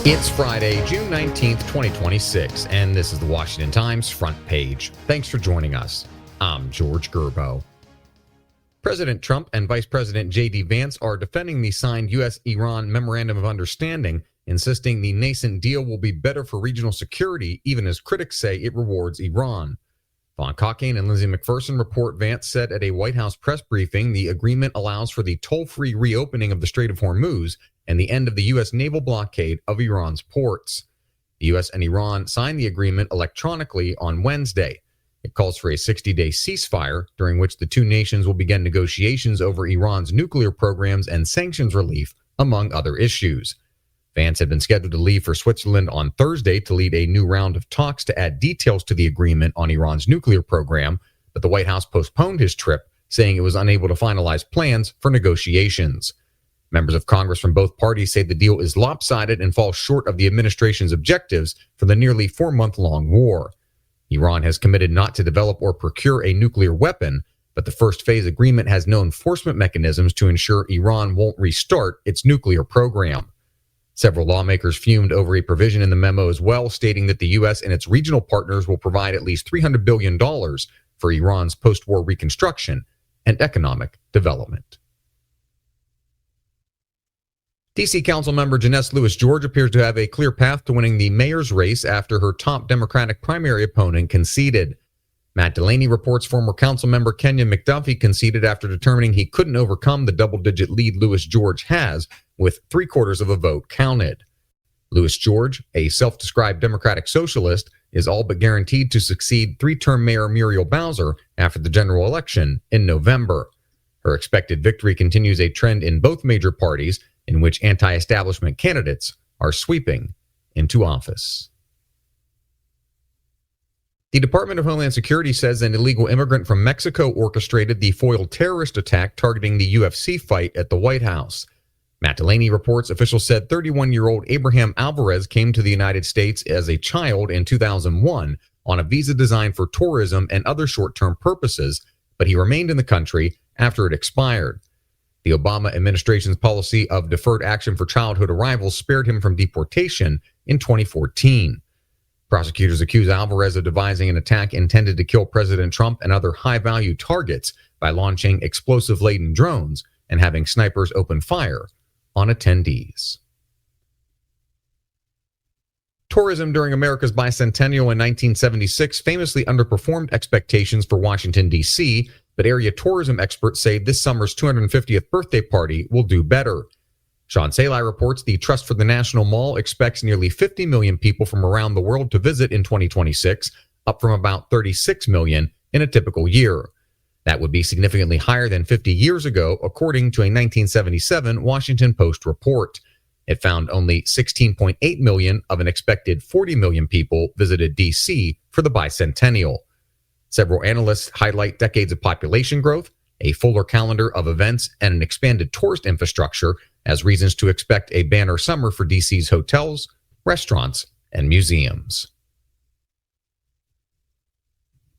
It's Friday, June 19th, 2026, and this is the Washington Times front page. Thanks for joining us. I'm George Gerbo. President Trump and Vice President J.D. Vance are defending the signed U.S.-Iran Memorandum of Understanding, insisting the nascent deal will be better for regional security, even as critics say it rewards Iran. Von Caucane and Lindsay McPherson report Vance said at a White House press briefing the agreement allows for the toll-free reopening of the Strait of Hormuz and the end of the U.S. naval blockade of Iran's ports. The U.S. and Iran signed the agreement electronically on Wednesday. It calls for a 60-day ceasefire, during which the two nations will begin negotiations over Iran's nuclear programs and sanctions relief, among other issues. Vance had been scheduled to leave for Switzerland on Thursday to lead a new round of talks to add details to the agreement on Iran's nuclear program, but the White House postponed his trip, saying it was unable to finalize plans for negotiations. Members of Congress from both parties say the deal is lopsided and falls short of the administration's objectives for the nearly 4-month-long war. Iran has committed not to develop or procure a nuclear weapon, but the first phase agreement has no enforcement mechanisms to ensure Iran won't restart its nuclear program. Several lawmakers fumed over a provision in the memo as well, stating that the U.S. and its regional partners will provide at least $300 billion for Iran's post-war reconstruction and economic development. D.C. Councilmember Janesse Lewis George appears to have a clear path to winning the mayor's race after her top Democratic primary opponent conceded. Matt Delaney reports former Councilmember Kenya McDuffie conceded after determining he couldn't overcome the double-digit lead Lewis George has, with 3/4 of a vote counted. Lewis George, a self-described Democratic socialist, is all but guaranteed to succeed three-term Mayor Muriel Bowser after the general election in November. Her expected victory continues a trend in both major parties, in which anti-establishment candidates are sweeping into office. The Department of Homeland Security says an illegal immigrant from Mexico orchestrated the foiled terrorist attack targeting the UFC fight at the White House. Matt Delaney reports officials said 31-year-old Abraham Alvarez came to the United States as a child in 2001 on a visa designed for tourism and other short-term purposes, but he remained in the country after it expired. The Obama administration's policy of deferred action for childhood arrivals spared him from deportation in 2014. Prosecutors accuse Alvarez of devising an attack intended to kill President Trump and other high-value targets by launching explosive-laden drones and having snipers open fire on attendees. Tourism during America's bicentennial in 1976 famously underperformed expectations for Washington, D.C., but area tourism experts say this summer's 250th birthday party will do better. Sean Salai reports the Trust for the National Mall expects nearly 50 million people from around the world to visit in 2026, up from about 36 million in a typical year. That would be significantly higher than 50 years ago, according to a 1977 Washington Post report. It found only 16.8 million of an expected 40 million people visited D.C. for the bicentennial. Several analysts highlight decades of population growth, a fuller calendar of events, and an expanded tourist infrastructure as reasons to expect a banner summer for D.C.'s hotels, restaurants, and museums.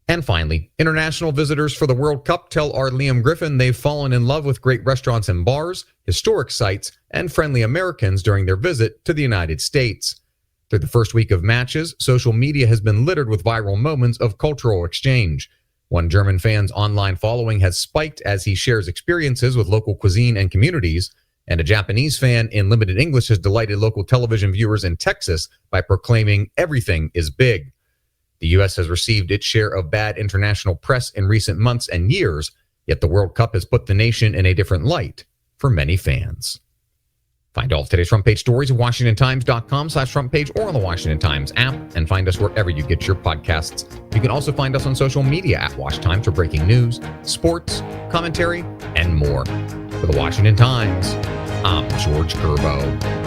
And finally, international visitors for the World Cup tell our Liam Griffin they've fallen in love with great restaurants and bars, historic sites, and friendly Americans during their visit to the United States. Through the first week of matches, social media has been littered with viral moments of cultural exchange. One German fan's online following has spiked as he shares experiences with local cuisine and communities, and a Japanese fan in limited English has delighted local television viewers in Texas by proclaiming everything is big. The U.S. has received its share of bad international press in recent months and years, yet the World Cup has put the nation in a different light for many fans. Find all of today's front page stories at WashingtonTimes.com/front page or on the Washington Times app, and find us wherever you get your podcasts. You can also find us on social media at Wash Times for breaking news, sports, commentary, and more. For the Washington Times, I'm George Gerbo.